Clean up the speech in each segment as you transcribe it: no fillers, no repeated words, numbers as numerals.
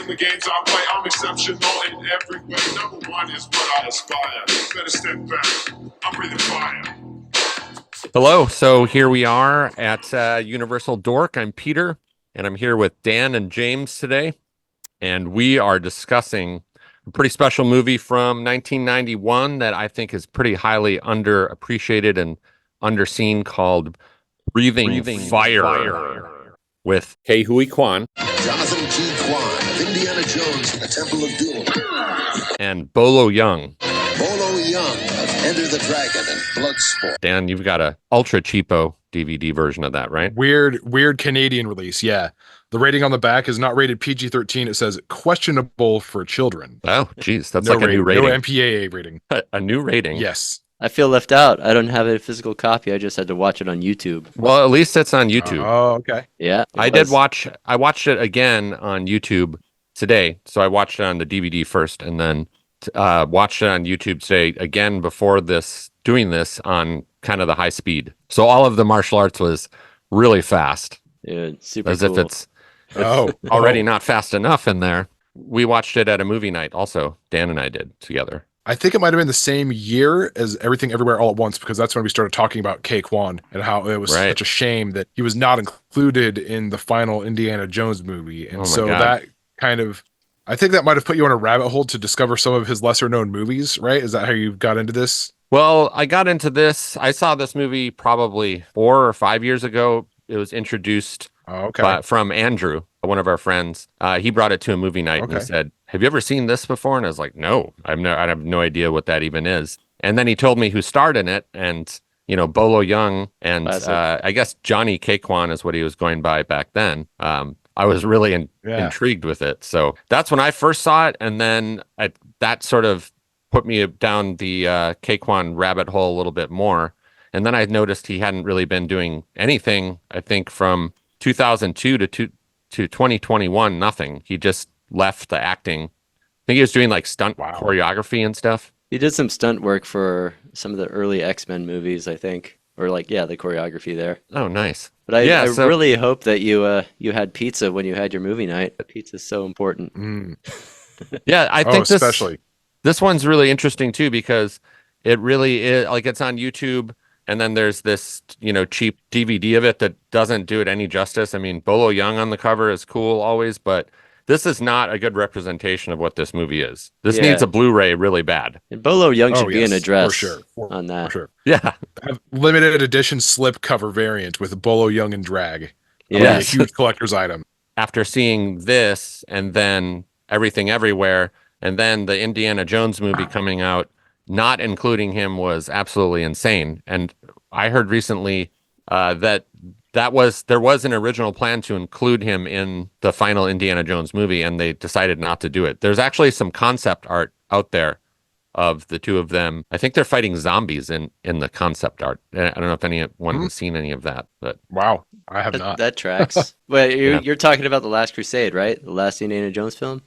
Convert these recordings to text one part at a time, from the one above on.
the games I play, I'm exceptional in every way. Number one is what I aspire. Better step back. I'm breathing fire. Hello. So here we are at Universal Dork. I'm Peter, and I'm here with Dan and James today, and we are discussing a pretty special movie from 1991 that I think is pretty highly underappreciated and underseen called Breathing Fire with Ke Huy Quan Jonathan G. Quan of Indiana Jones and the Temple of Doom. and Bolo Yeung. Bolo Young of Enter the Dragon and Bloodsport. Dan, you've got a ultra cheapo DVD version of that, right? Weird Canadian release, yeah. The rating on the back is not rated PG-13. It says questionable for children. Oh, geez, that's No like a new rating. No MPAA rating. A new rating. Yes. I feel left out. I don't have a physical copy. I just had to watch it on YouTube. Well, at least it's on YouTube. Oh, okay. Yeah. I watched it again on YouTube today. So I watched it on the DVD first and then watched it on YouTube today again before doing this on kind of the high speed. So all of the martial arts was really fast. Dude, super As cool. if it's already not fast enough in there. We watched it at a movie night also. Dan and I did together. I think it might have been the same year as Everything Everywhere All at Once, because that's when we started talking about Ke Quan and how it was such a shame that he was not included in the final Indiana Jones movie. And so God. that kind of, I think that might have put you on a rabbit hole to discover some of his lesser known movies, right? Is that how you got into this? Well, I got into this. I saw this movie probably 4 or 5 years ago. It was introduced from Andrew, one of our friends. He brought it to a movie night and he said, "Have you ever seen this before?" And I was like, "No, I have no idea what that even is." And then he told me who starred in it, and Bolo Yeung and I guess Johnny Ke Quan is what he was going by back then. I was really intrigued with it, so that's when I first saw it, and then that sort of put me down the Ke Quan rabbit hole a little bit more. And then I noticed he hadn't really been doing anything, I think, from 2002 to 2021, nothing. He just left the acting. I think he was doing like stunt choreography and stuff. He did some stunt work for some of the early X-Men movies, I think. Or the choreography there. Oh, nice. But I really hope that you had pizza when you had your movie night. Pizza is so important. Yeah, I think especially. This one's really interesting too, because it really is like it's on YouTube. And then there's this, cheap DVD of it that doesn't do it any justice. I mean, Bolo Yeung on the cover is cool always, but this is not a good representation of what this movie is. This needs a Blu-ray really bad. And Bolo Yeung should be in a dress for that. For sure. Yeah. Limited edition slip cover variant with Bolo Yeung and drag. Yeah. A huge collector's item. After seeing this and then Everything Everywhere and then the Indiana Jones movie coming out, not including him was absolutely insane. And I heard recently that there was an original plan to include him in the final Indiana Jones movie, and they decided not to do it. There's actually some concept art out there of the two of them. I think they're fighting zombies in the concept art. I don't know if anyone has seen any of that, but wow, I have not. That tracks. Well, you're talking about The Last Crusade, right? The last Indiana Jones film?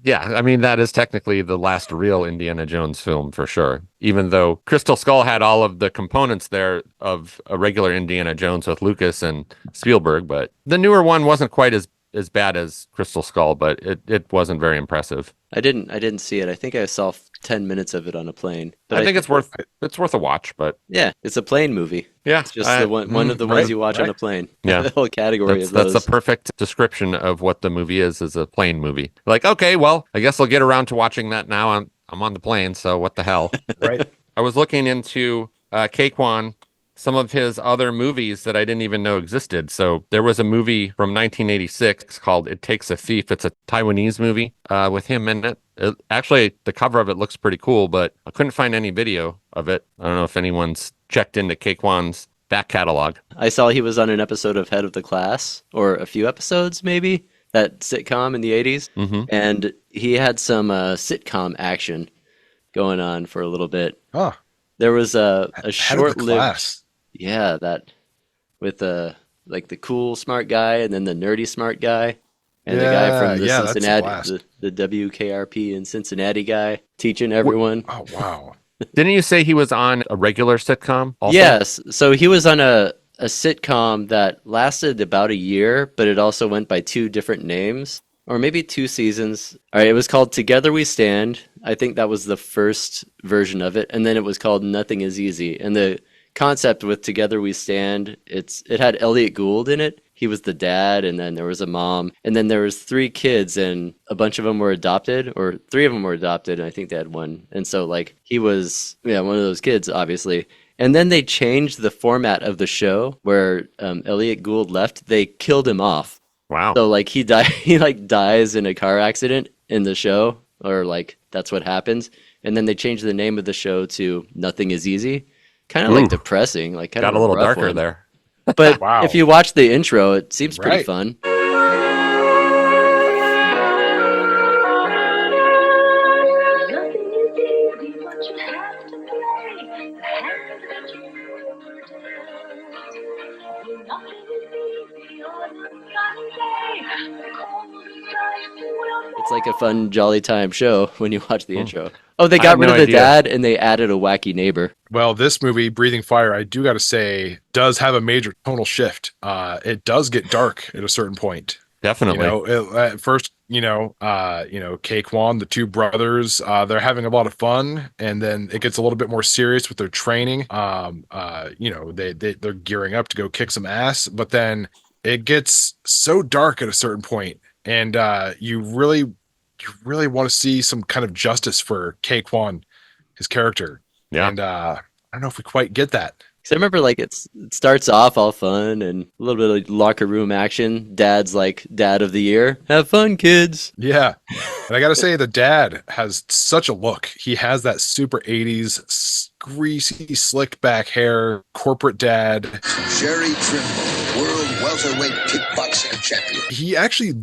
Yeah, I mean, that is technically the last real Indiana Jones film for sure, even though Crystal Skull had all of the components there of a regular Indiana Jones with Lucas and Spielberg, but the newer one wasn't quite as bad as Crystal Skull, but it wasn't very impressive. I didn't see it. I think I saw 10 minutes of it on a plane. But I think it's worth a watch, but yeah, it's a plane movie. Yeah, it's just one of the ones you watch on a plane. Yeah, the whole category of those. That's the perfect description of what the movie is a plane movie. Like, okay, well, I guess I'll get around to watching that now. I'm on the plane, so what the hell? Right. I was looking into Ke Quan, some of his other movies that I didn't even know existed. So there was a movie from 1986 called It Takes a Thief. It's a Taiwanese movie with him in it. Actually, the cover of it looks pretty cool, but I couldn't find any video of it. I don't know if anyone's checked into Ke Quan's back catalog. I saw he was on an episode of Head of the Class, or a few episodes maybe, that sitcom in the 80s. Mm-hmm. And he had some sitcom action going on for a little bit. Oh. There was a short-lived... Yeah, that with the cool smart guy and then the nerdy smart guy and the guy from the Cincinnati, the WKRP in Cincinnati guy teaching everyone. Oh, wow. Didn't you say he was on a regular sitcom also? Yes. So he was on a sitcom that lasted about a year, but it also went by two different names. or maybe 2 seasons. All right, it was called Together We Stand. I think that was the first version of it, and then it was called Nothing Is Easy. And the concept with Together We Stand, it had Elliot Gould in it. He was the dad, and then there was a mom, and then there was 3 kids, and a bunch of them were adopted, or 3 of them were adopted, and I think they had 1. And so like he was one of those kids, obviously. And then they changed the format of the show where Elliot Gould left. They killed him off. Wow. So like he dies in a car accident in the show, or like that's what happens. And then they changed the name of the show to Nothing Is Easy. Kind of like depressing, like kind got of a little rough darker one. there. But if you watch the intro, it seems pretty fun. It's like a fun, jolly time show when you watch the intro. Oh, they got rid of the dad and they added a wacky neighbor. Well, this movie, Breathing Fire, I do got to say, does have a major tonal shift. It does get dark at a certain point. Definitely. At first, Ke Quan, the 2 brothers, they're having a lot of fun, and then it gets a little bit more serious with their training. They're gearing up to go kick some ass, but then it gets so dark at a certain point, and you really want to see some kind of justice for Ke Quan, his character. Yeah. And I don't know if we quite get that. Because I remember like it starts off all fun and a little bit of locker room action. Dad's like dad of the year. Have fun, kids. Yeah. And I got to say, the dad has such a look. He has that super 80s greasy, slick back hair, corporate dad. Jerry Trimble, world welterweight kickboxing champion. He actually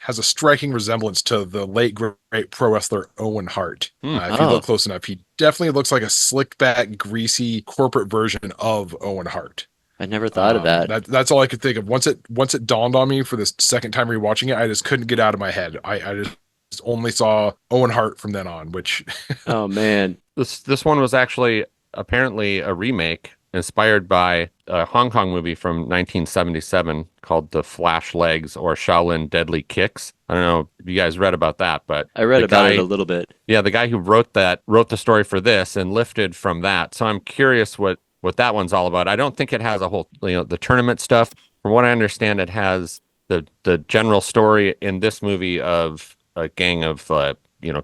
has a striking resemblance to the late great pro wrestler Owen Hart. If you look close enough, he definitely looks like a slick back, greasy corporate version of Owen Hart. I never thought of that. That's all I could think of. Once it dawned on me for the second time rewatching it, I just couldn't get out of my head. I just only saw Owen Hart from then on, which oh man. This one was actually apparently a remake inspired by a Hong Kong movie from 1977 called The Flash Legs or Shaolin Deadly Kicks. I don't know if you guys read about that, but I read about it a little bit. Yeah, the guy who wrote the story for this and lifted from that. So I'm curious what that one's all about. I don't think it has a whole, the tournament stuff. From what I understand, it has the general story in this movie of a gang of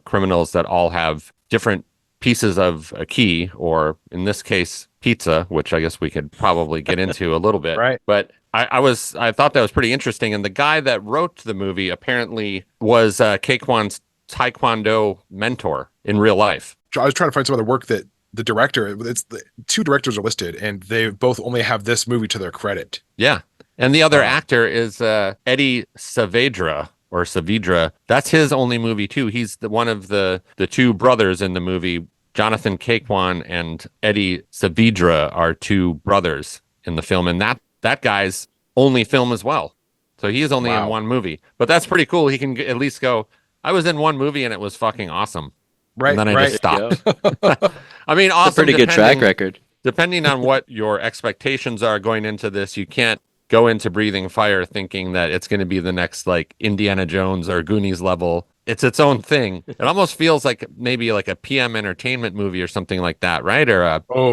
criminals that all have different pieces of a key, or in this case, pizza, which I guess we could probably get into a little bit. Right. But I thought that was pretty interesting. And the guy that wrote the movie apparently was Ke Quan's Taekwondo mentor in real life. I was trying to find some other work that the director, it's the 2 directors are listed, and they both only have this movie to their credit. Yeah. And the other actor is Eddie Saavedra. Or Saavedra. That's his only movie too. He's one of the 2 brothers in the movie. Jonathan Ke Quan and Eddie Saavedra are 2 brothers in the film, and that guy's only film as well. So he is only in 1 movie. But that's pretty cool. He can at least go, I was in 1 movie and it was fucking awesome. Right. And then I just stopped. I mean, awesome. That's a pretty good track record. Depending on what your expectations are going into this, you can't go into Breathing Fire thinking that it's going to be the next like Indiana Jones or Goonies level. It's its own thing. It almost feels like maybe like a PM Entertainment movie or something like that, right? Or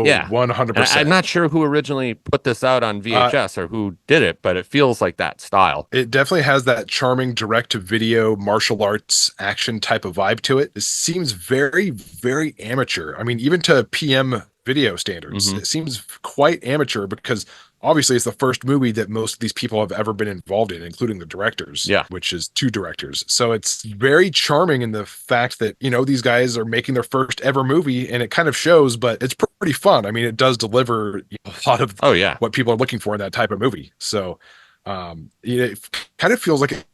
yeah, 100%. I'm not sure who originally put this out on VHS or who did it, but it feels like that style. It definitely has that charming direct-to-video martial arts action type of vibe to it. It seems very, very amateur. I mean, even to PM video standards, it seems quite amateur because obviously it's the first movie that most of these people have ever been involved in, including the directors, which is 2 directors. So it's very charming in the fact that, these guys are making their first ever movie, and it kind of shows, but it's pretty fun. I mean, it does deliver a lot of what people are looking for in that type of movie. So it kind of feels like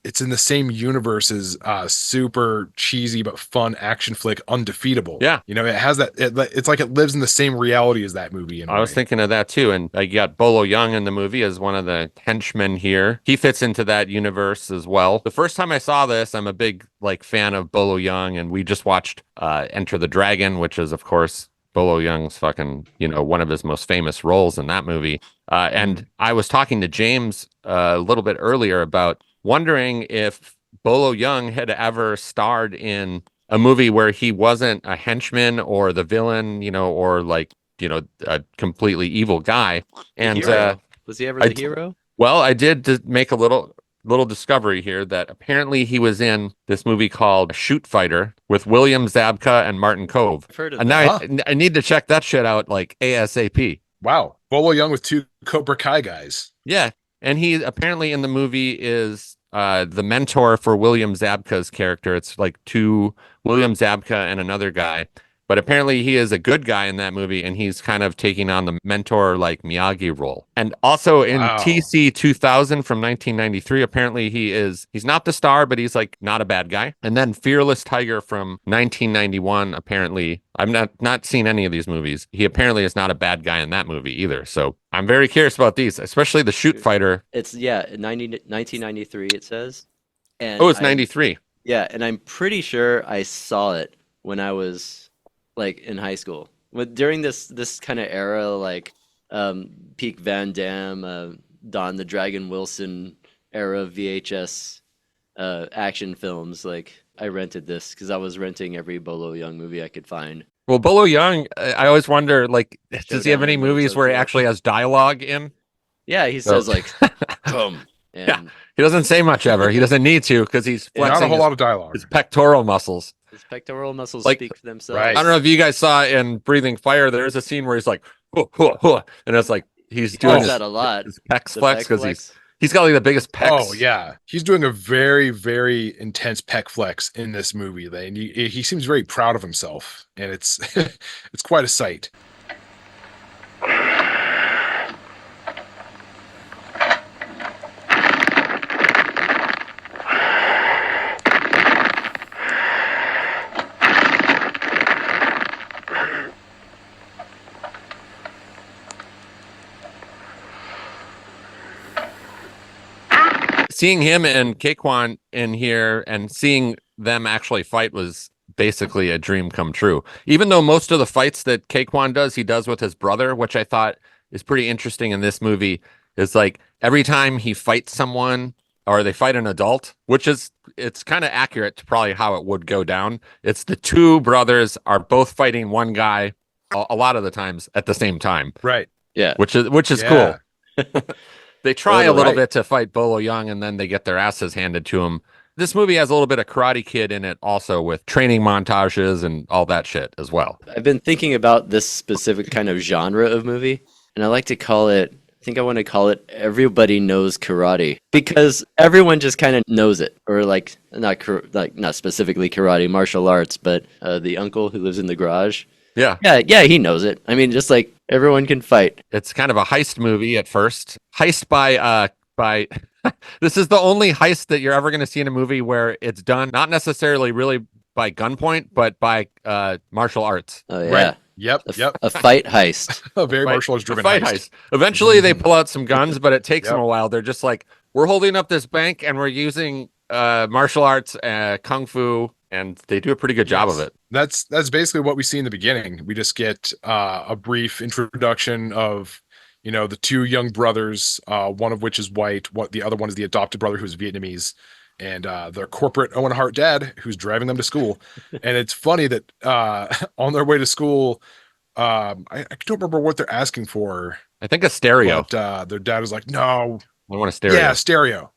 it's in the same universe as super cheesy but fun action flick Undefeatable. Yeah. It has that, it's like it lives in the same reality as that movie. I was thinking of that too. And you got Bolo Yeung in the movie as one of the henchmen here. He fits into that universe as well. The first time I saw this, I'm a big fan of Bolo Yeung, and we just watched Enter the Dragon, which is of course Bolo Yeung's fucking, one of his most famous roles in that movie. And I was talking to James a little bit earlier about wondering if Bolo Young had ever starred in a movie where he wasn't a henchman or the villain, or like, a completely evil guy. And was he ever the hero? Well, I did make a little discovery here that apparently he was in this movie called Shoot Fighter with William Zabka and Martin Kove. I've heard of and that. now I need to check that shit out like ASAP. Wow. Bolo Young with 2 Cobra Kai guys. Yeah. And he apparently in the movie is the mentor for William Zabka's character. It's like 2 William Zabka and another guy. But apparently he is a good guy in that movie, and he's kind of taking on the mentor like Miyagi role. And also in TC 2000 from 1993, apparently he's not the star, but he's like not a bad guy. And then Fearless Tiger from 1991, apparently, I've not seen any of these movies. He apparently is not a bad guy in that movie either. So I'm very curious about these, especially the Shoot Fighter. It's 1993 it says. And it's 93. Yeah, and I'm pretty sure I saw it when I was like in high school, during this kind of era, like peak Van Damme, Don the Dragon Wilson era VHS action films. Like I rented this because I was renting every Bolo Young movie I could find. Well, Bolo Young, I always wonder, like, does he have any movies where he actually has dialogue in? Yeah, he says like, "Come." And yeah, he doesn't say much ever. He doesn't need to because he's flexing not a whole lot of dialogue. His pectoral muscles. His pectoral muscles Like, speak for themselves. right. I don't know if you guys saw in Breathing Fire, there's a scene where he's like, "Huh, huh, huh," and it's like he's doing that a lot. his pecs The flex pec because he's got like the biggest pecs. Oh yeah, he's doing a very, very intense pec flex in this movie. And he seems very proud of himself, and it's it's quite a sight. Seeing him and Ke Quan in here and seeing them actually fight was basically a dream come true. Even though most of the fights that Ke Quan does, he does with his brother, which I thought is pretty interesting in this movie, is like every time he fights someone or they fight an adult, it's kind of accurate to probably how it would go down. It's the 2 brothers are both fighting one guy a lot of the times at the same time. Right. Yeah. Which is cool. They try a little bit to fight Bolo Young, and then they get their asses handed to them. This movie has a little bit of Karate Kid in it also, with training montages and all that shit as well. I've been thinking about this specific kind of genre of movie, and I like to call it, I think I want to call it Everybody Knows Karate, because everyone just kind of knows it, or like not specifically karate, martial arts, but the uncle who lives in the garage. Yeah, he knows it. I mean, just like everyone can fight. It's kind of a heist movie at first. Heist by this is the only heist that you're ever going to see in a movie where it's done not necessarily really by gunpoint, but by martial arts. Oh yeah. Right. Yep. A fight heist. A very martial arts driven fight heist. Eventually, they pull out some guns, but it takes them a while. They're just like, we're holding up this bank and we're using martial arts, kung fu, and they do a pretty good job of it. That's basically what we see in the beginning. We just get a brief introduction of, the 2 young brothers, one of which is white, the other one is the adopted brother who's Vietnamese, and their corporate Owen Hart dad who's driving them to school. And it's funny that on their way to school, I don't remember what they're asking for. I think a stereo. But their dad is like, "No, I want a stereo." Yeah, stereo.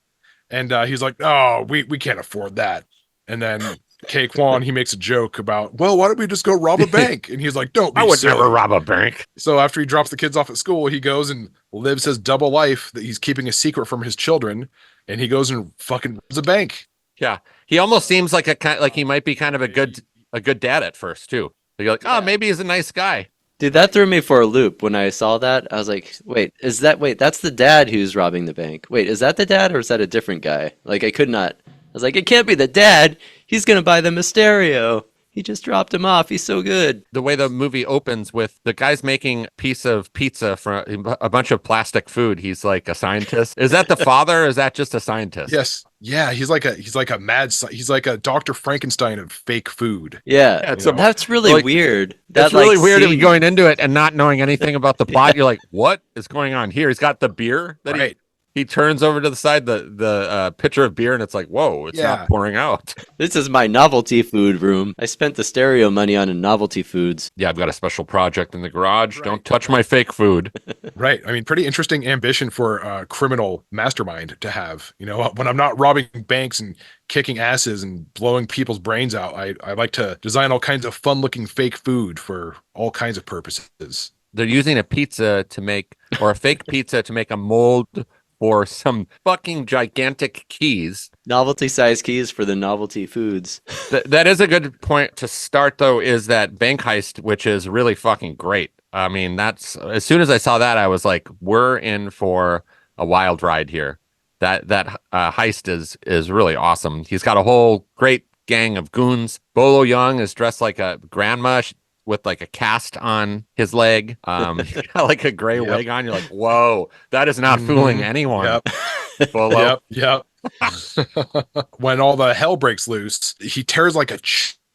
And he's like, "Oh, we can't afford that." And then Ke Quan, he makes a joke about, "Well, why don't we just go rob a bank?" And he's like, "Don't be I would silly." never rob a bank. So after he drops the kids off at school, he goes and lives his double life that he's keeping a secret from his children, and he goes and fucking robs a bank. Yeah, he almost seems like he might be kind of a good dad at first too. You're like, oh, maybe he's a nice guy. Dude, that threw me for a loop when I saw that. I was like, wait, that's the dad who's robbing the bank. Wait, is that the dad or is that a different guy? Like, I could not. I was like, it can't be the dad. He's going to buy them a stereo. He just dropped him off. He's so good. The way the movie opens with the guy's making a piece of pizza from a bunch of plastic food. He's like a scientist. Is that the father or is that just a scientist? Yes. Yeah, he's like a Dr. Frankenstein of fake food. Yeah, that's really weird. That's really weird going into it and not knowing anything about the plot. You're like, what is going on here? He's got the beer that he turns over to the side, the pitcher of beer, and it's like, whoa, it's not pouring out. This is my novelty food room. I spent the stereo money on novelty foods. Yeah, I've got a special project in the garage. Right. Don't touch my fake food. Right. I mean, pretty interesting ambition for a criminal mastermind to have. You know, when I'm not robbing banks and kicking asses and blowing people's brains out, I like to design all kinds of fun-looking fake food for all kinds of purposes. They're using a pizza to make, or a fake pizza to make a mold for some fucking gigantic keys. Novelty-sized keys for the novelty foods. That is a good point to start, though, is that bank heist, which is really fucking great. I mean, that's, as soon as I saw that, I was like, we're in for a wild ride here. That heist is really awesome. He's got a whole great gang of goons. BOLO YEUNG is dressed like a grandma with like a cast on his leg. He's got like a gray wig on. You're like, whoa, that is not fooling anyone. BOLO. Yep. When all the hell breaks loose, he tears like a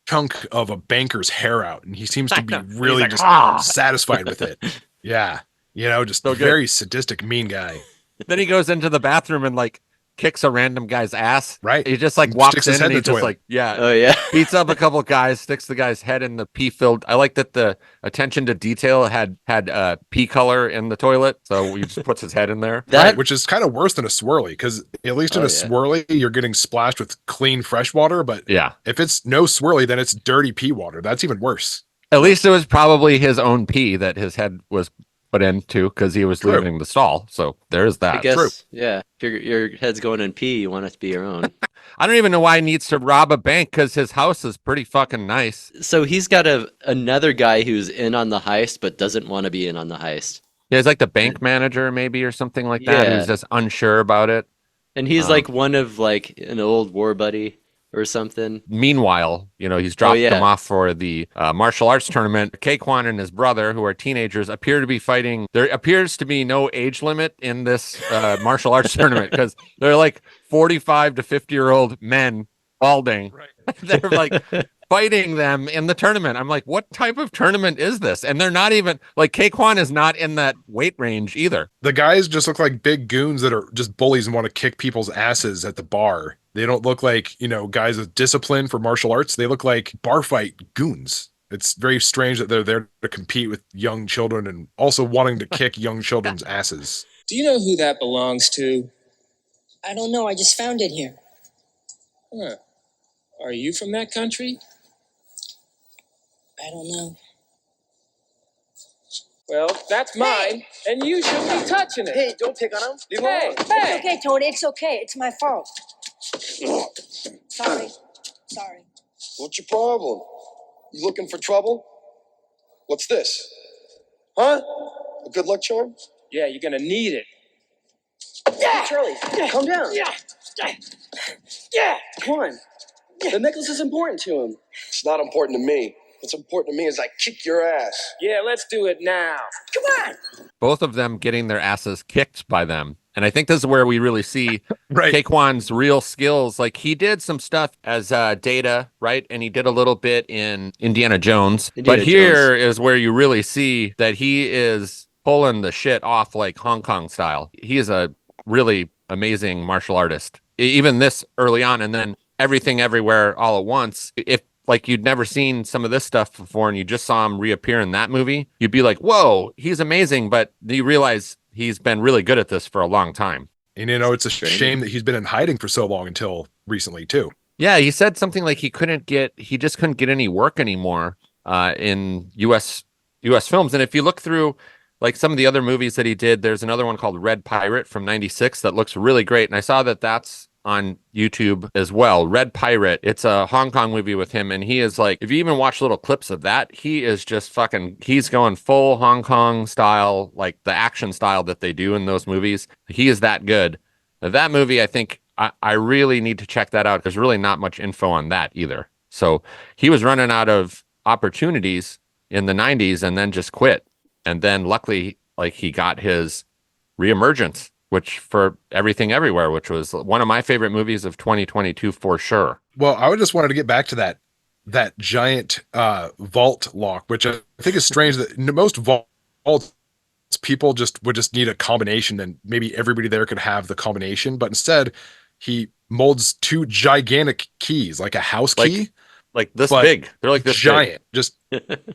chunk of a banker's hair out, and he seems to be really just satisfied with it. Yeah. You know, just a very sadistic, mean guy. Then he goes into the bathroom and like kicks a random guy's ass. Right. He just like walks in and he's just like, beats up a couple of guys, sticks the guy's head in the pee filled. I like that the attention to detail had pee color in the toilet. So he just puts his head in there. Right, which is kind of worse than a swirly, because at least in a swirly, you're getting splashed with clean fresh water. But if it's no swirly, then it's dirty pee water. That's even worse. At least it was probably his own pee that his head was put into, because he was leaving the stall. So there's that. I guess, if your head's going in pee, you want it to be your own. I don't even know why he needs to rob a bank, because his house is pretty fucking nice. So he's got another guy who's in on the heist, but doesn't want to be in on the heist. Yeah, he's like the bank manager, maybe, or something like that. Who's just unsure about it. And he's like one of like an old war buddy or something. Meanwhile, you know, he's dropped them off for the martial arts tournament. Ke Quan and his brother, who are teenagers, appear to be fighting. There appears to be no age limit in this martial arts tournament, because they're like 45 to 50-year-old men balding. Right. They're like fighting them in the tournament. I'm like, what type of tournament is this? And they're not even like, Ke Quan is not in that weight range either. The guys just look like big goons that are just bullies and want to kick people's asses at the bar. They don't look like, you know, guys with discipline for martial arts. They look like bar fight goons. It's very strange that they're there to compete with young children and also wanting to kick young children's asses. Do you know who that belongs to? I don't know. I just found it here. Huh. Are you from that country? I don't know. Well, that's mine, and you shouldn't be touching it. Hey, don't pick on him. Leave him alone. It's okay, Tony. It's okay. It's my fault. Sorry. What's your problem? You looking for trouble? What's this? Huh? A good luck charm? Yeah, you're gonna need it. Hey, Charlie, calm down. Yeah. Come on. The necklace is important to him. It's not important to me. What's important to me is I kick your ass. Yeah, let's do it now. Come on. Both of them getting their asses kicked by them. And I think this is where we really see Ke Quan's real skills. Like, he did some stuff as Data, right? And he did a little bit in Indiana Jones. But here is where you really see that he is pulling the shit off like Hong Kong style. He is a really amazing martial artist. Even this early on, and then Everything Everywhere All at Once. If like you'd never seen some of this stuff before and you just saw him reappear in that movie, you'd be like, whoa, he's amazing. But you realize he's been really good at this for a long time. And, you know, it's a shame that he's been in hiding for so long until recently, too. Yeah, he said something like he just couldn't get any work anymore in U.S. films. And if you look through like some of the other movies that he did, there's another one called Red Pirate from '96 that looks really great. And I saw that that's on YouTube as well. Red Pirate. It's a Hong Kong movie with him. And he is like, if you even watch little clips of that, he is just he's going full Hong Kong style, like the action style that they do in those movies. He is that good. That movie, I think I really need to check that out. There's really not much info on that either. So he was running out of opportunities in the 90s and then just quit. And then luckily, like, he got his reemergence, which for Everything Everywhere, which was one of my favorite movies of 2022 for sure. Well, I just wanted to get back to that giant vault lock, which I think is strange that most vaults people would just need a combination, and maybe everybody there could have the combination. But instead, he molds 2 gigantic keys, like a house key, like this but big. They're like this giant, big. just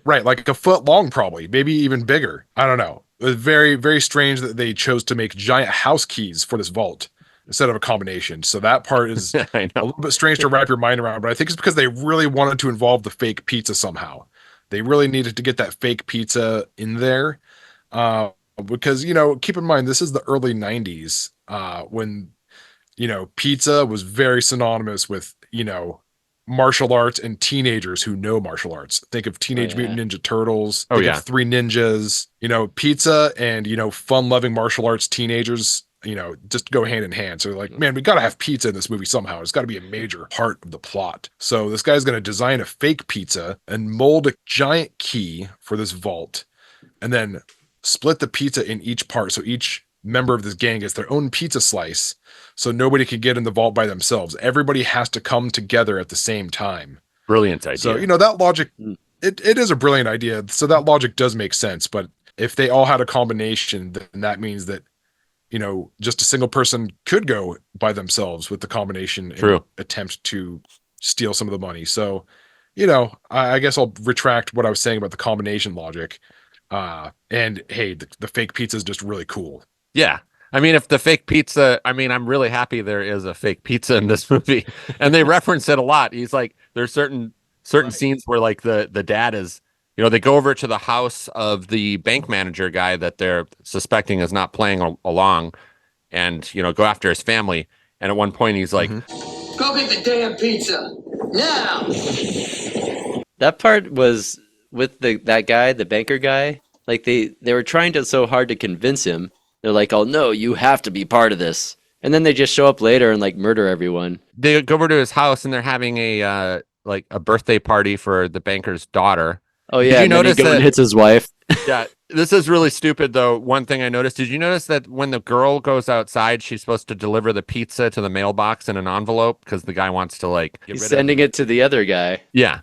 right, like a foot long, probably, maybe even bigger. I don't know. It was very, very strange that they chose to make giant house keys for this vault instead of a combination. So that part is I a know. little bit strange to wrap your mind around, but I think it's because they really wanted to involve the fake pizza somehow. They really needed to get that fake pizza in there. Because, keep in mind, this is the early 90s, when, pizza was very synonymous with, martial arts and teenagers who know martial arts. Think of Teenage Mutant Ninja Turtles. Think of Three Ninjas. Pizza and, fun-loving martial arts teenagers, just go hand in hand. So like, man, we got to have pizza in this movie somehow. It's got to be a major part of the plot. So this guy's going to design a fake pizza and mold a giant key for this vault, and then split the pizza in each part. So each member of this gang gets their own pizza slice. So nobody can get in the vault by themselves. Everybody has to come together at the same time. Brilliant idea. So, that logic, it is a brilliant idea. So that logic does make sense. But if they all had a combination, then that means that, just a single person could go by themselves with the combination and attempt to steal some of the money. So, I guess I'll retract what I was saying about the combination logic. And hey, the fake pizza is just really cool. Yeah. I mean, if the fake pizza, I'm really happy there is a fake pizza in this movie, and they reference it a lot. He's like, there's certain scenes where like the dad is, they go over to the house of the bank manager guy that they're suspecting is not playing along, and, go after his family. And at one point he's like, Go get the damn pizza now. That part was with that guy, the banker guy. Like they were trying so hard to convince him. They're like, oh no, you have to be part of this. And then they just show up later and like murder everyone. They go over to his house and they're having a birthday party for the banker's daughter. Oh yeah, Did you notice and hits his wife. Yeah, this is really stupid though. One thing I noticed, did you notice that when the girl goes outside, she's supposed to deliver the pizza to the mailbox in an envelope because the guy wants to he's sending it to the other guy. Yeah.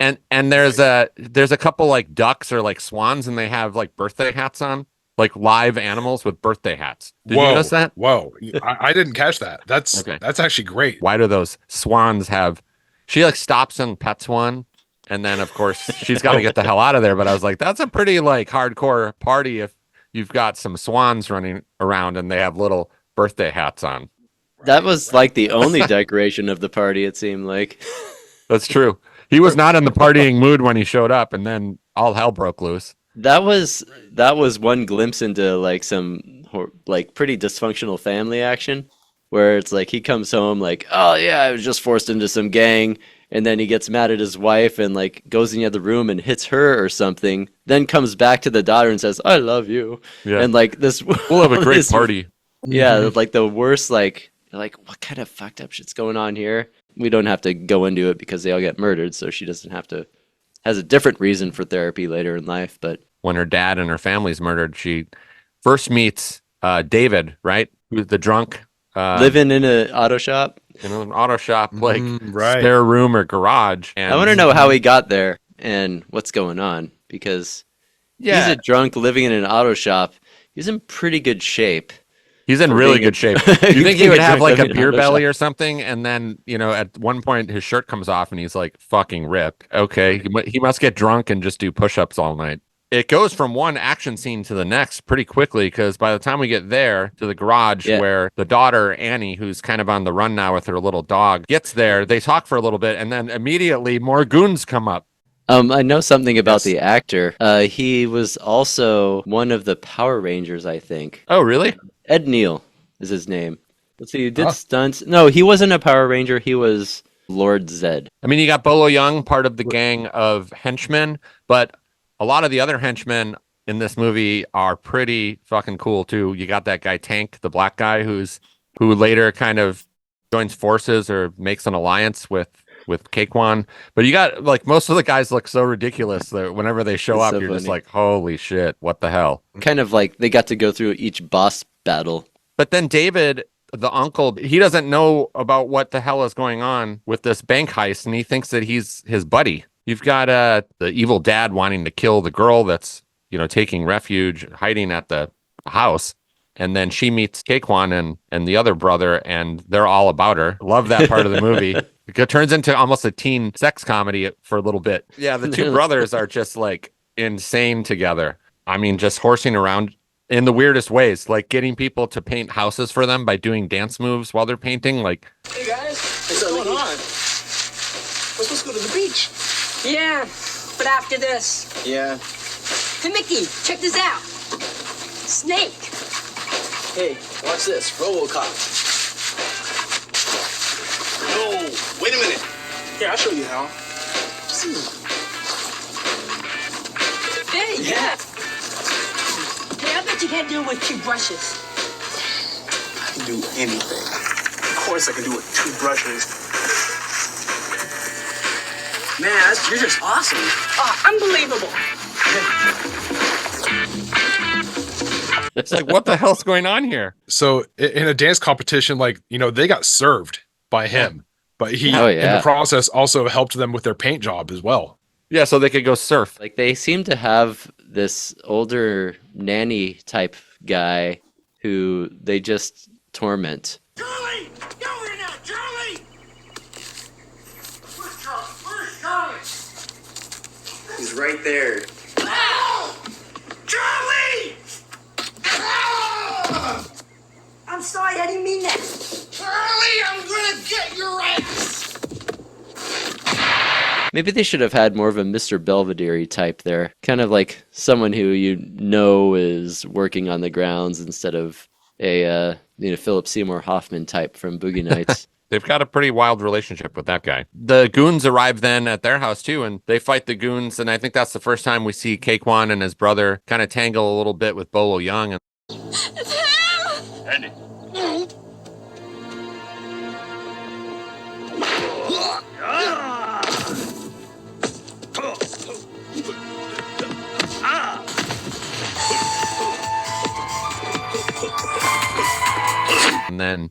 And there's a couple like ducks or like swans, and they have like birthday hats on, like live animals with birthday hats. Did you notice that? Whoa, I didn't catch that. That's actually great. Why do those swans have? She like stops and pets one, and then of course she's got to get the hell out of there. But I was like, that's a pretty like hardcore party if you've got some swans running around and they have little birthday hats on. That was like the only decoration of the party. It seemed like. That's true. He was not in the partying mood when he showed up, and then all hell broke loose. That was one glimpse into like some like pretty dysfunctional family action, where it's like he comes home like, oh yeah, I was just forced into some gang, and then he gets mad at his wife and like goes in the other room and hits her or something. Then comes back to the daughter and says, "I love you." Yeah. And like this, we'll have a great party. Yeah, like the worst. Like what kind of fucked up shit's going on here? We don't have to go into it because they all get murdered, so she doesn't have to. Has a different reason for therapy later in life, but when her dad and her family's murdered, she first meets David, right? Who's the drunk living in an auto shop. In an auto shop, like right. spare room or garage. And I want to know how he got there and what's going on, because he's a drunk living in an auto shop. He's in pretty good shape. He's in really good shape. You think he would have like a beer belly or something? And then, at one point his shirt comes off and he's like fucking ripped. Okay. He must get drunk and just do push-ups all night. It goes from one action scene to the next pretty quickly, because by the time we get there to the garage where the daughter, Annie, who's kind of on the run now with her little dog, gets there, they talk for a little bit, and then immediately more goons come up. I know something about the actor. He was also one of the Power Rangers, I think. Oh, really? Ed Neal is his name. Let's see, he did stunts. No, he wasn't a Power Ranger. He was Lord Zed. I mean, you got Bolo Yeung, part of the gang of henchmen, but a lot of the other henchmen in this movie are pretty fucking cool too. You got that guy Tank, the black guy, who later kind of joins forces or makes an alliance with Ke Quan. But you got like most of the guys look so ridiculous that whenever they show up, you're just like, holy shit, what the hell? Kind of like they got to go through each boss battle. But then David, the uncle, he doesn't know about what the hell is going on with this bank heist, and he thinks that he's his buddy. You've got the evil dad wanting to kill the girl that's taking refuge, hiding at the house. And then she meets Ke Quan and the other brother, and they're all about her. Love that part of the movie. It turns into almost a teen sex comedy for a little bit. Yeah, the two brothers are just like insane together. I mean, just horsing around in the weirdest ways, like getting people to paint houses for them by doing dance moves while they're painting. Like, Hey guys, what's going on? We're supposed to go to the beach. Yeah, but after this. Yeah. Hey, Mickey, check this out. Snake. Hey, watch this. RoboCop. No, wait a minute. Here, I'll show you how. Hey, yeah. Hey, I bet you can't do it with 2 brushes. I can do anything. Of course I can do it with 2 brushes. Man, you're just awesome. Oh, unbelievable. it's like, what the hell's going on here? So in a dance competition, like, they got served by him, but he, in the process, also helped them with their paint job as well. Yeah, so they could go surf. Like, they seem to have this older nanny type guy who they just torment. Charlie! Get over here now, Charlie! Where's Charlie? Where's Charlie? He's right there. Ow! Charlie! Ah! I'm sorry, I didn't mean that. Charlie, I'm gonna get your ass! Maybe they should have had more of a Mr. Belvedere type there. Kind of like someone who is working on the grounds instead of a Philip Seymour Hoffman type from Boogie Nights. They've got a pretty wild relationship with that guy. The goons arrive then at their house too, and they fight the goons. And I think that's the first time we see Ke Quan and his brother kind of tangle a little bit with Bolo Yeung. And It's him! Andy. And then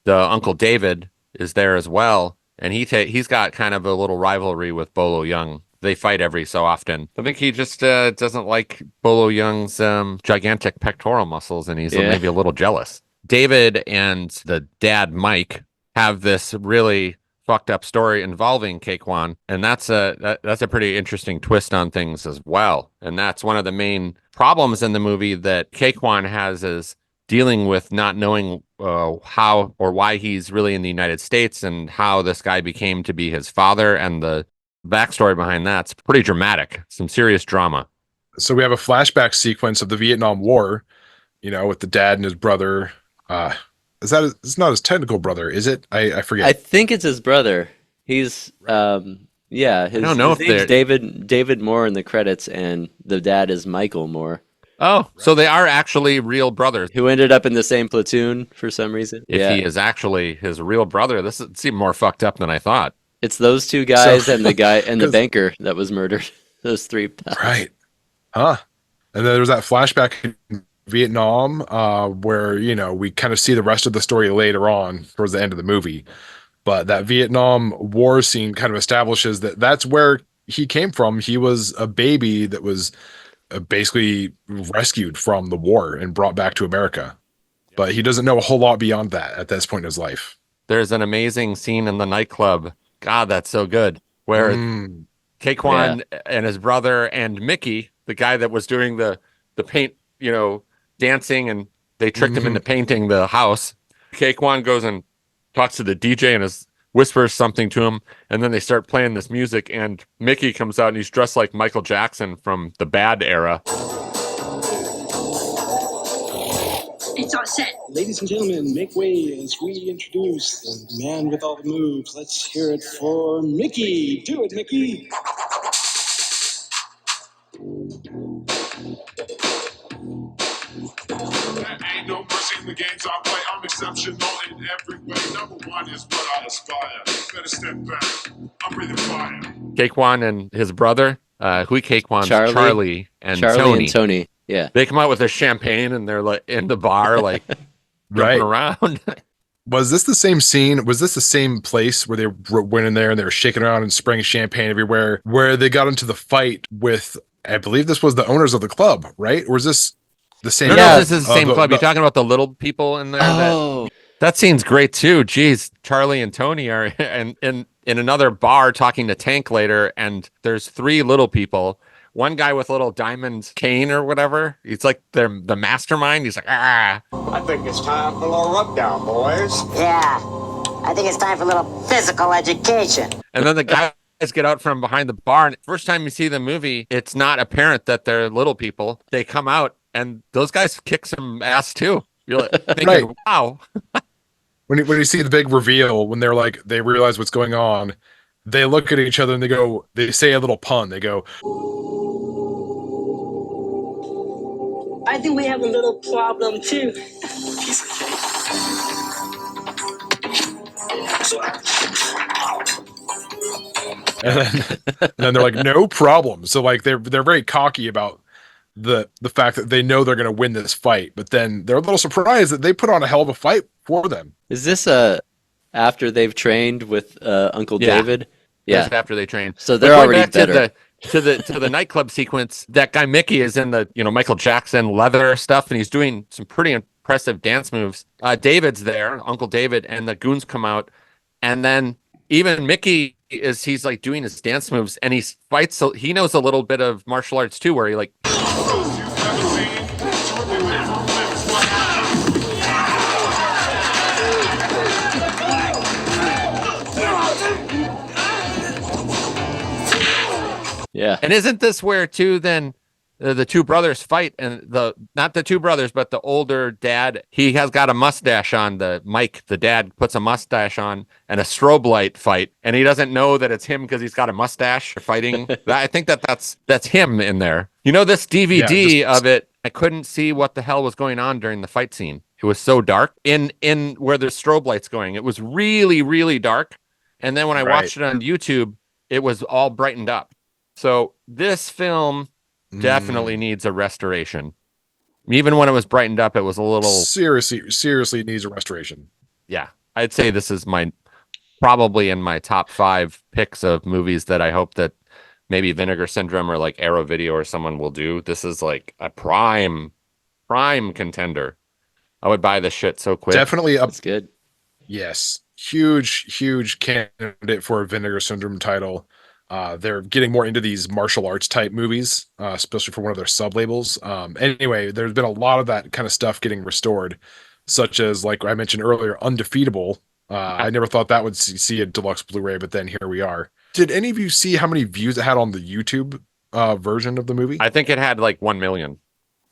the Uncle David is there as well, and he's got kind of a little rivalry with Bolo Yeung. They fight every so often. I think he just doesn't like Bolo Young's gigantic pectoral muscles, and he's maybe a little jealous. David and the dad Mike have this really fucked up story involving Ke Quan, and that's a pretty interesting twist on things as well. And that's one of the main problems in the movie that Ke Quan has, is dealing with not knowing how or why he's really in the United States, and how this guy became to be his father, and the backstory behind that's pretty dramatic. Some serious drama. So we have a flashback sequence of the Vietnam War, with the dad and his brother. It's not his technical brother, is it? I forget. I think it's his brother. He's I don't know if name's David Moore in the credits, and the dad is Michael Moore. Oh, so they are actually real brothers who ended up in the same platoon for some reason. If he is actually his real brother, this seemed more fucked up than I thought. It's those two guys and the guy and the banker that was murdered. Those 3 pals. Right. Huh. And then there's that flashback in Vietnam where, we kind of see the rest of the story later on towards the end of the movie. But that Vietnam War scene kind of establishes that that's where he came from. He was a baby that was basically rescued from the war and brought back to America. But he doesn't know a whole lot beyond that at this point in his life. There's an amazing scene in the nightclub. God, that's so good. Where Ke Quan and his brother and Mickey, the guy that was doing the paint, dancing, and they tricked him into painting the house. Ke Quan goes and talks to the DJ and whispers something to him, and then they start playing this music, and Mickey comes out and he's dressed like Michael Jackson from the Bad era. It's all set. Ladies and gentlemen, make way as we introduce the man with all the moves. Let's hear it for Mickey. Do it, Mickey. There ain't no mercy in the games I play. I'm exceptional in every way. Number one is what I aspire. Better step back. I'm breathing fire. Ke Quan and his brother, Ke Quan's Charlie and Tony. Yeah. They come out with their champagne and they're like in the bar, like jumping around. Was this the same scene? Was this the same place where they went in there and they were shaking around and spraying champagne everywhere, where they got into the fight with I believe this was the owners of the club, right? Or is this the same? No, this is the same club. You're talking about the little people in there. Oh, that scene's great too. Jeez, Charlie and Tony are in another bar talking to Tank later, and there's 3 little people. One guy with a little diamond cane or whatever. He's like the mastermind. He's like, ah. I think it's time for a little rub down, boys. Yeah, I think it's time for a little physical education. And then the guys get out from behind the bar. And first time you see the movie, it's not apparent that they're little people. They come out, and those guys kick some ass too. You're like thinking, Right. Wow. When you see the big reveal, when they realize what's going on, they look at each other and they say a little pun. They go, I think we have a little problem too. Piece of cake. and then they're like, no problem. So like they're very cocky about the fact that they know they're going to win this fight, but then they're a little surprised that they put on a hell of a fight for them. is this after they've trained with Uncle David? Just after they train. So they're But going already back better. to the nightclub sequence. That guy Mickey is in the Michael Jackson leather stuff, and he's doing some pretty impressive dance moves. David's there, Uncle David, and the goons come out, and then even Mickey he's like doing his dance moves, and he fights. So he knows a little bit of martial arts too, where he like. Yeah. And isn't this where too then the 2 brothers fight, and not the 2 brothers, but the older dad, he has got a mustache on. The Mike, the dad, puts a mustache on and a strobe light fight, and he doesn't know that it's him because he's got a mustache fighting. I think that's him in there. This DVD of it, I couldn't see what the hell was going on during the fight scene. It was so dark in where there's strobe lights going. It was really, really dark. And then when I watched it on YouTube, it was all brightened up. So this film definitely needs a restoration. Even when it was brightened up, it was a little seriously needs a restoration. Yeah, I'd say this is probably in my top 5 picks of movies that I hope that maybe Vinegar Syndrome or like Arrow Video or someone will do. This is like a prime contender. I would buy this shit so quick. Definitely up. That's good. Yes, huge candidate for a Vinegar Syndrome title. They're getting more into these martial arts type movies, especially for one of their sub labels. Anyway, there's been a lot of that kind of stuff getting restored, such as, like I mentioned earlier, Undefeatable. I never thought that would see a deluxe Blu-ray, but then here we are. Did any of you see how many views it had on the YouTube version of the movie? I think it had like 1 million.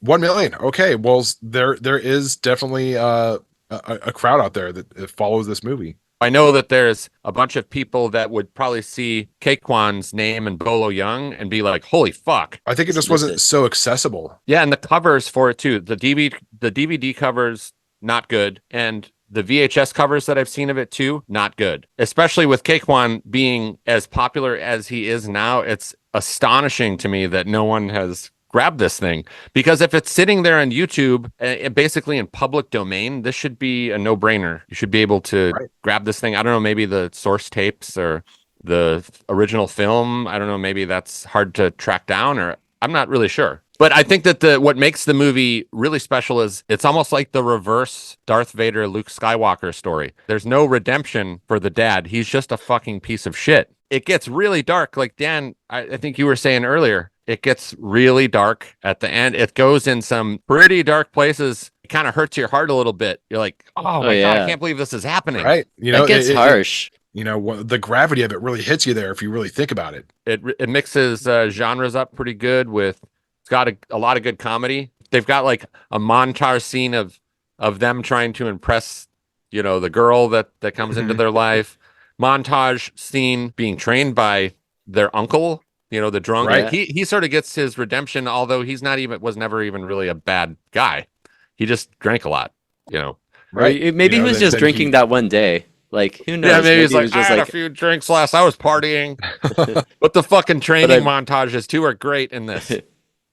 1 million. Okay, well, there is definitely a crowd out there that follows this movie. I know that there's a bunch of people that would probably see Ke Hui's name and Bolo Yeung and be like, holy fuck. I think it just wasn't so accessible. Yeah, and the covers for it too. The DVD covers, not good. And the VHS covers that I've seen of it too, not good. Especially with Ke Huy being as popular as he is now, it's astonishing to me that no one has grab this thing, because if it's sitting there on YouTube, basically in public domain, this should be a no-brainer. You should be able to grab this thing. I don't know, maybe the source tapes or the original film. I don't know, maybe that's hard to track down, or I'm not really sure. But I think that what makes the movie really special is it's almost like the reverse Darth Vader, Luke Skywalker story. There's no redemption for the dad. He's just a fucking piece of shit. It gets really dark. Like Dan, I think you were saying earlier, it gets really dark at the end. It goes in some pretty dark places. It kind of hurts your heart a little bit. You're like, oh my God, I can't believe this is happening. Right. It gets harsh. The gravity of it really hits you there if you really think about it. It mixes genres up pretty good with, it's got a lot of good comedy. They've got like a montage scene of them trying to impress, the girl that comes into their life. Montage scene being trained by their uncle, the drunk. Right. He sort of gets his redemption, although was never even really a bad guy. He just drank a lot, Right. Maybe he was just drinking that one day. Like, who knows? Yeah, maybe he's like, just I had a few drinks last. I was partying. But the fucking training montages too are great in this.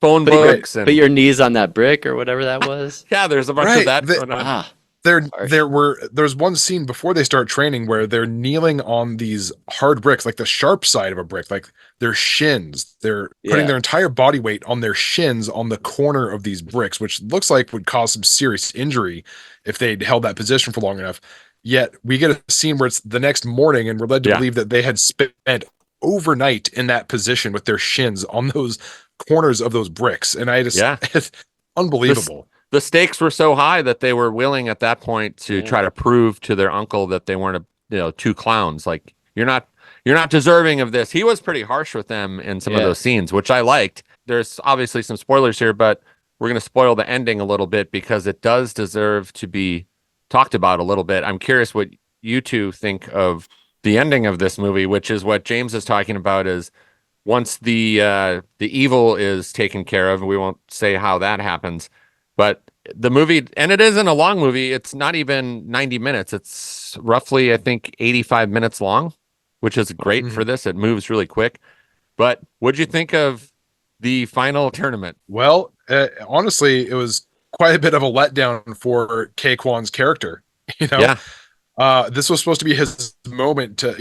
Phone books. Put your knees on that brick or whatever that was. Yeah, there's a bunch of that going on. There's one scene before they start training where they're kneeling on these hard bricks, like the sharp side of a brick, like their shins. They're putting their entire body weight on their shins on the corner of these bricks, which looks like would cause some serious injury if they'd held that position for long enough. Yet we get a scene where it's the next morning and we're led to believe that they had spent overnight in that position with their shins on those corners of those bricks. And I just, it's unbelievable. The stakes were so high that they were willing at that point to try to prove to their uncle that they weren't two clowns. Like, you're not deserving of this. He was pretty harsh with them in some of those scenes, which I liked. There's obviously some spoilers here, but we're going to spoil the ending a little bit because it does deserve to be talked about a little bit. I'm curious what you two think of the ending of this movie, which is what James is talking about, is once the evil is taken care of, and we won't say how that happens. But the movie, and it isn't a long movie, it's not even 90 minutes. It's roughly, I think, 85 minutes long, which is great for this. It moves really quick. But what'd you think of the final tournament? Well, honestly, it was quite a bit of a letdown for Ke Quan's character. This was supposed to be his moment to,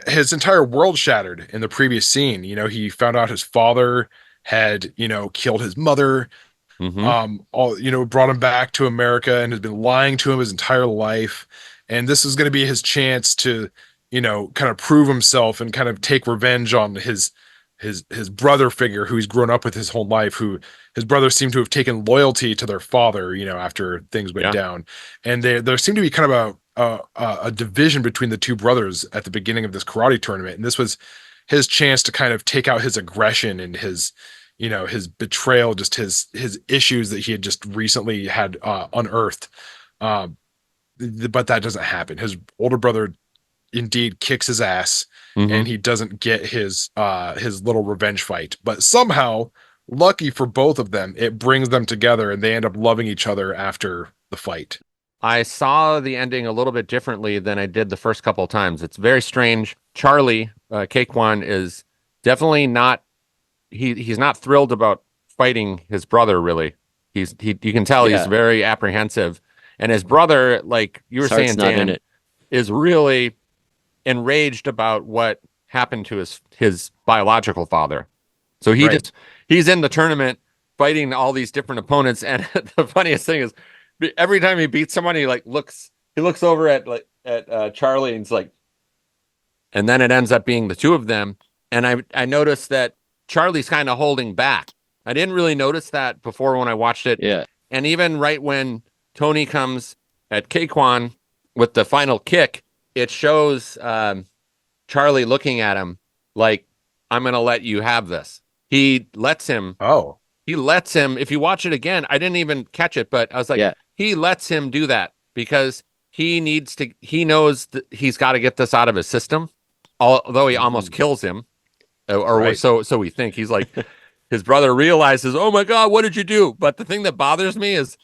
his entire world shattered in the previous scene. He found out his father had, killed his mother. Brought him back to America and has been lying to him his entire life. And this is going to be his chance to, kind of prove himself and kind of take revenge on his brother figure who he's grown up with his whole life, who his brother seemed to have taken loyalty to their father, after things went down. And there seemed to be kind of a division between the two brothers at the beginning of this karate tournament. And this was his chance to kind of take out his aggression and his betrayal, just his issues that he had just recently had unearthed. But that doesn't happen. His older brother indeed kicks his ass, and he doesn't get his little revenge fight. But somehow, lucky for both of them, it brings them together, and they end up loving each other after the fight. I saw the ending a little bit differently than I did the first couple of times. It's very strange. Charlie, Ke Quan, is definitely not. He's not thrilled about fighting his brother, really. You can tell he's very apprehensive. And his brother, like you were saying, Dan, is really enraged about what happened to his biological father. So he's in the tournament fighting all these different opponents. And the funniest thing is every time he beats someone, he looks over at Charlie and it's like, and then it ends up being the two of them. And I noticed that Charlie's kind of holding back. I didn't really notice that before when I watched it. Yeah. And even right when Tony comes at Ke Quan with the final kick, it shows Charlie looking at him like, I'm going to let you have this. He lets him. Oh. He lets him. If you watch it again, I didn't even catch it, but I was like, he lets him do that because he knows that he's got to get this out of his system, although he almost kills him. So we think. He's like, his brother realizes, oh my God, what did you do? But the thing that bothers me is,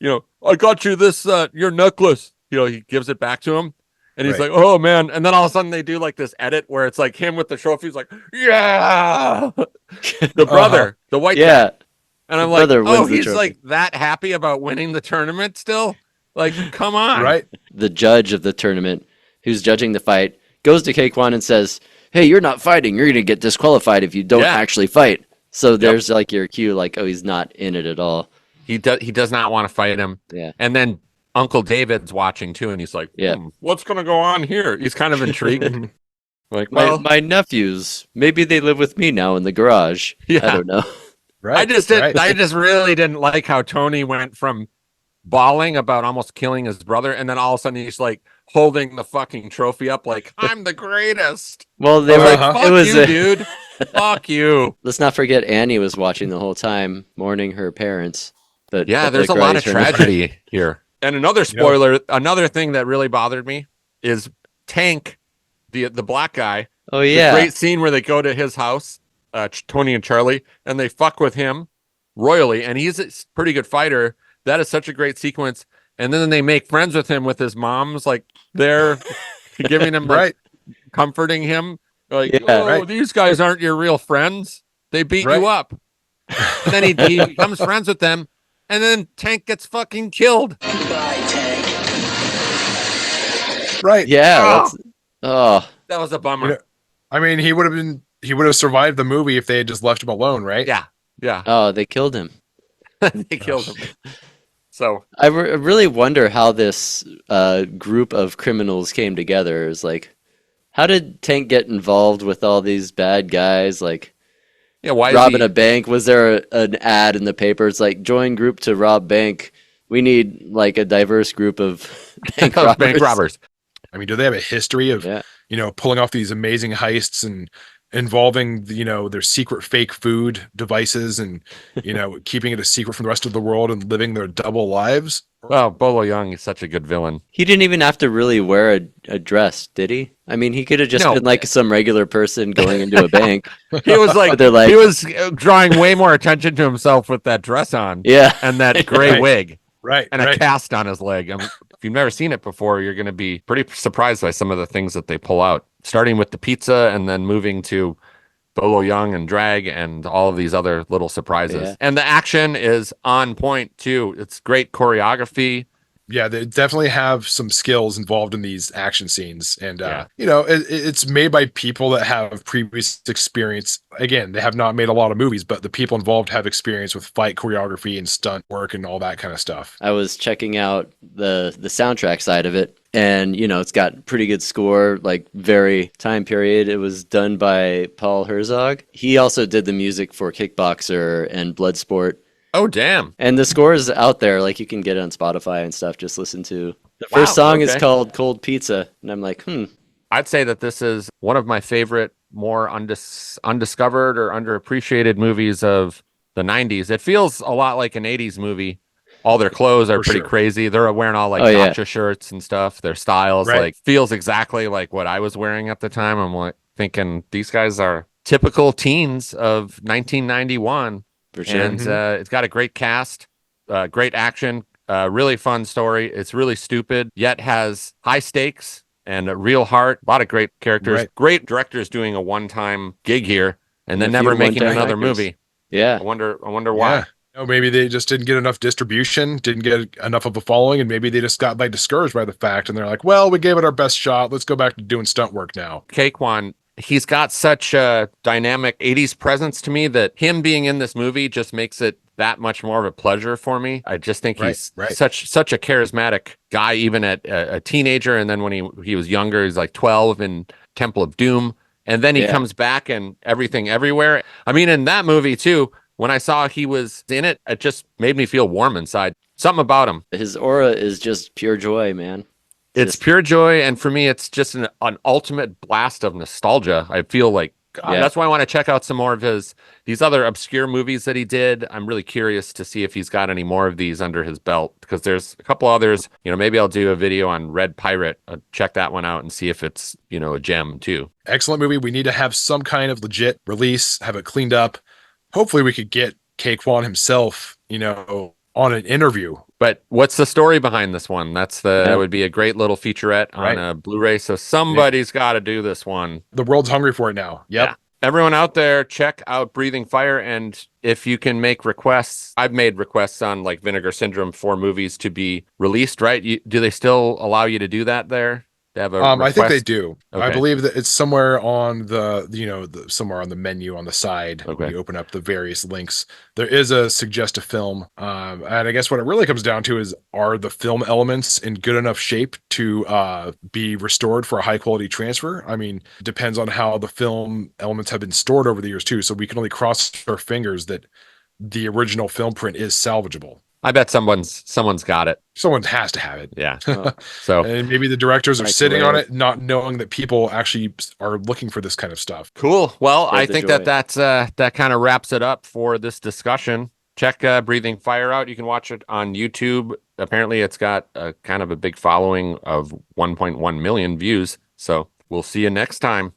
I got you this, your necklace. He gives it back to him and he's like, oh man. And then all of a sudden they do like this edit where it's like him with the trophy. He's like, yeah, the brother, the white guy. And I'm like, oh, he's like that happy about winning the tournament still? Like, come on. Right. The judge of the tournament who's judging the fight goes to Ke Quan and says, hey, you're not fighting. You're going to get disqualified if you don't actually fight. So there's like your cue, like, oh, he's not in it at all. He does not want to fight him. Yeah. And then Uncle David's watching too, and he's like, what's going to go on here? He's kind of intrigued. Like, well, my nephews, maybe they live with me now in the garage. Yeah. I don't know. Right. I just really didn't like how Tony went from bawling about almost killing his brother, and then all of a sudden he's like holding the fucking trophy up like, I'm the greatest. Well, they were fuck you, dude. Fuck you. Let's not forget Annie was watching the whole time, mourning her parents. But there's a lot of tragedy here. And another spoiler, another thing that really bothered me is Tank, the black guy. Oh yeah. The great scene where they go to his house, Tony and Charlie, and they fuck with him royally, and he's a pretty good fighter. That is such a great sequence. And then they make friends with him with his mom's like they're giving him comforting him. Like, these guys aren't your real friends. They beat you up. And then he becomes friends with them. and then Tank gets fucking killed. Goodbye, Tank. Right. Yeah, That was a bummer. You know, I mean, he would have survived the movie if they had just left him alone, right? Yeah. oh, they killed him. They killed him. So I really wonder how this group of criminals came together. Is like, how did Tank get involved with all these bad guys? Like, yeah, why robbing a bank? Was there an ad in the paper? It's like, join group to rob bank. We need like a diverse group of bank robbers. bank robbers? I mean, do they have a history of, pulling off these amazing heists and involving, their secret fake food devices and, keeping it a secret from the rest of the world and living their double lives? Well, Bolo Yeung is such a good villain. He didn't even have to really wear a dress, did he? I mean, he could have just been like some regular person going into a bank. He was like, like, he was drawing way more attention to himself with that dress on. Yeah. And that gray wig. Right. And a cast on his leg. I mean, if you've never seen it before, you're going to be pretty surprised by some of the things that they pull out, starting with the pizza and then moving to Bolo Yeung and drag and all of these other little surprises. Yeah. And the action is on point too. It's great choreography. Yeah, they definitely have some skills involved in these action scenes. And, it's made by people that have previous experience. Again, they have not made a lot of movies, but the people involved have experience with fight choreography and stunt work and all that kind of stuff. I was checking out the soundtrack side of it, and, it's got pretty good score, like very time period. It was done by Paul Herzog. He also did the music for Kickboxer and Bloodsport. Oh, damn. And the score is out there. Like, you can get it on Spotify and stuff. Just listen to the first song is called Cold Pizza. And I'm like, I'd say that this is one of my favorite, more undiscovered or underappreciated movies of the 90s. It feels a lot like an 80s movie. All their clothes are pretty crazy. They're wearing all like gotcha shirts and stuff. Their styles like feels exactly like what I was wearing at the time. I'm like thinking these guys are typical teens of 1991. For sure. And it's got a great cast, great action, really fun story. It's really stupid, yet has high stakes and a real heart. A lot of great characters. Great directors doing a one-time gig here and then never making another movie. Yeah. I wonder why. Yeah. Maybe they just didn't get enough distribution, didn't get enough of a following, and maybe they just got discouraged by the fact, and they're like, well, we gave it our best shot. Let's go back to doing stunt work now. Ke Quan, he's got such a dynamic 80s presence to me that him being in this movie just makes it that much more of a pleasure for me. I just think he's such a charismatic guy, even at a teenager. And then when he was younger, he's like 12 in Temple of Doom. And then he comes back and Everything Everywhere. I mean, in that movie too, when I saw he was in it, it just made me feel warm inside. Something about him. His aura is just pure joy, man. It's pure joy, and for me, it's just an ultimate blast of nostalgia. I feel like that's why I want to check out some more of these other obscure movies that he did. I'm really curious to see if he's got any more of these under his belt, because there's a couple others. Maybe I'll do a video on Red Pirate. I'll check that one out and see if it's a gem too. Excellent movie. We need to have some kind of legit release, have it cleaned up. Hopefully, we could get Ke Quan himself, on an interview. But what's the story behind this one? That would be a great little featurette on a Blu-ray. So somebody's got to do this one. The world's hungry for it now. Yep. Yeah. Everyone out there, check out Breathing Fire. And if you can make requests, I've made requests on like Vinegar Syndrome for movies to be released, right? Do they still allow you to do that there? They have a I think they do. Okay. I believe that it's somewhere on somewhere on the menu on the side. Okay. When you open up the various links, there is a suggest a film. And I guess what it really comes down to is, are the film elements in good enough shape to be restored for a high quality transfer? I mean, it depends on how the film elements have been stored over the years too. So we can only cross our fingers that the original film print is salvageable. I bet someone's got it. Someone has to have it. Yeah. So and maybe the directors are sitting on it, not knowing that people actually are looking for this kind of stuff. Cool. Well, I think that kind of wraps it up for this discussion. Check Breathing Fire out. You can watch it on YouTube. Apparently, it's got a kind of a big following of 1.1 million views. So we'll see you next time.